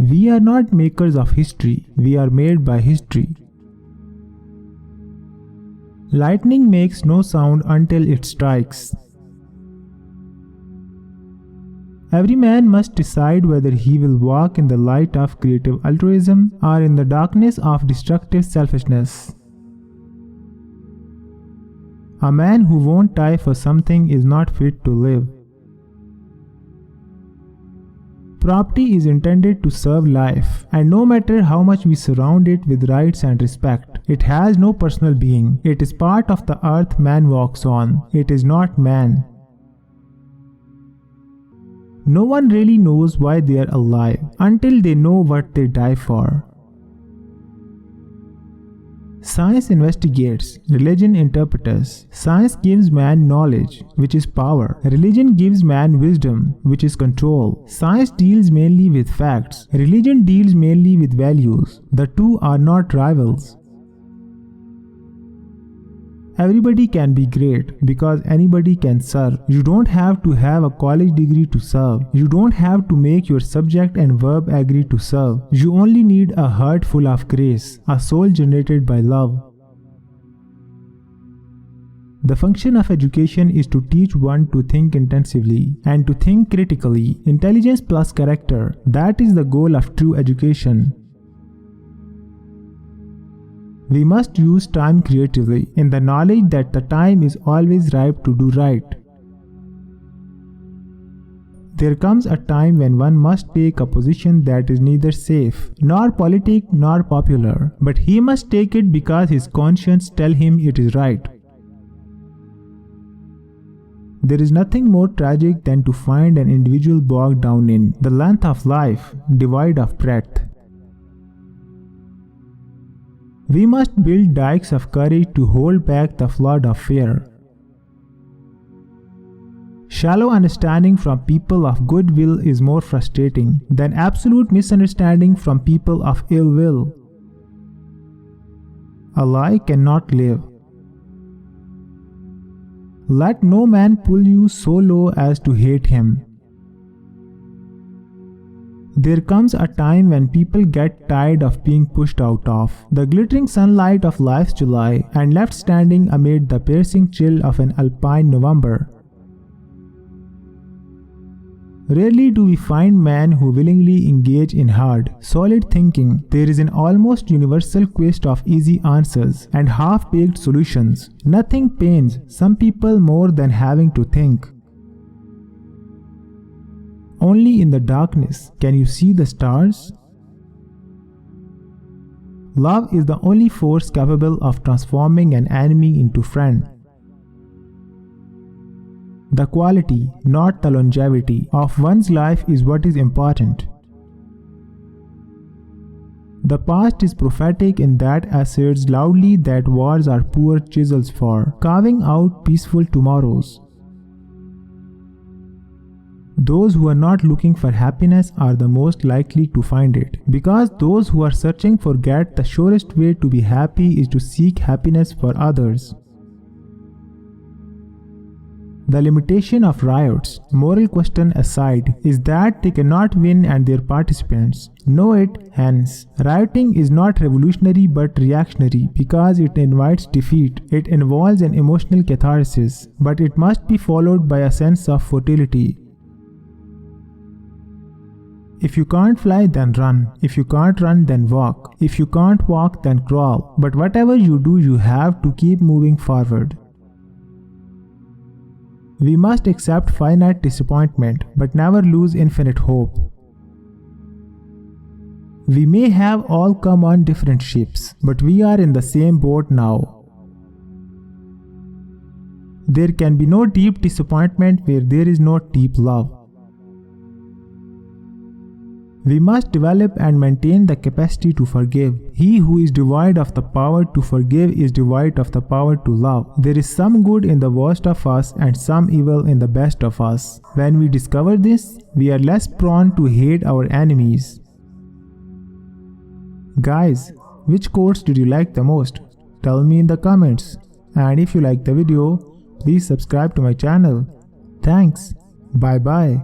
We are not makers of history, we are made by history. Lightning makes no sound until it strikes. Every man must decide whether he will walk in the light of creative altruism or in the darkness of destructive selfishness. A man who won't die for something is not fit to live. Property is intended to serve life, and no matter how much we surround it with rights and respect, it has no personal being. It is part of the earth man walks on. It is not man. No one really knows why they are alive until they know what they die for. Science investigates, religion interprets. Science gives man knowledge, which is power. Religion gives man wisdom, which is control. Science deals mainly with facts. Religion deals mainly with values. The two are not rivals. Everybody can be great because anybody can serve. You don't have to have a college degree to serve. You don't have to make your subject and verb agree to serve. You only need a heart full of grace, a soul generated by love. The function of education is to teach one to think intensively and to think critically. Intelligence plus character, that is the goal of true education. We must use time creatively, in the knowledge that the time is always ripe to do right. There comes a time when one must take a position that is neither safe, nor politic, nor popular, but he must take it because his conscience tells him it is right. There is nothing more tragic than to find an individual bogged down in the length of life, devoid of breadth. We must build dikes of courage to hold back the flood of fear. Shallow understanding from people of goodwill is more frustrating than absolute misunderstanding from people of ill will. A lie cannot live. Let no man pull you so low as to hate him. There comes a time when people get tired of being pushed out of the glittering sunlight of life's July and left standing amid the piercing chill of an alpine November. Rarely do we find men who willingly engage in hard, solid thinking. There is an almost universal quest of easy answers and half-baked solutions. Nothing pains some people more than having to think. Only in the darkness can you see the stars. Love is the only force capable of transforming an enemy into friend. The quality, not the longevity, of one's life is what is important. The past is prophetic in that it asserts loudly that wars are poor chisels for carving out peaceful tomorrows. Those who are not looking for happiness are the most likely to find it, because those who are searching forget the surest way to be happy is to seek happiness for others. The limitation of riots, moral question aside, is that they cannot win and their participants know it. Hence, rioting is not revolutionary but reactionary because it invites defeat. It involves an emotional catharsis, but it must be followed by a sense of futility. If you can't fly, then run. If you can't run, then walk. If you can't walk, then crawl. But whatever you do, you have to keep moving forward. We must accept finite disappointment, but never lose infinite hope. We may have all come on different ships, but we are in the same boat now. There can be no deep disappointment where there is no deep love. We must develop and maintain the capacity to forgive. He who is devoid of the power to forgive is devoid of the power to love. There is some good in the worst of us and some evil in the best of us. When we discover this, we are less prone to hate our enemies. Guys, which quotes did you like the most? Tell me in the comments. And if you like the video, please subscribe to my channel. Thanks. Bye bye.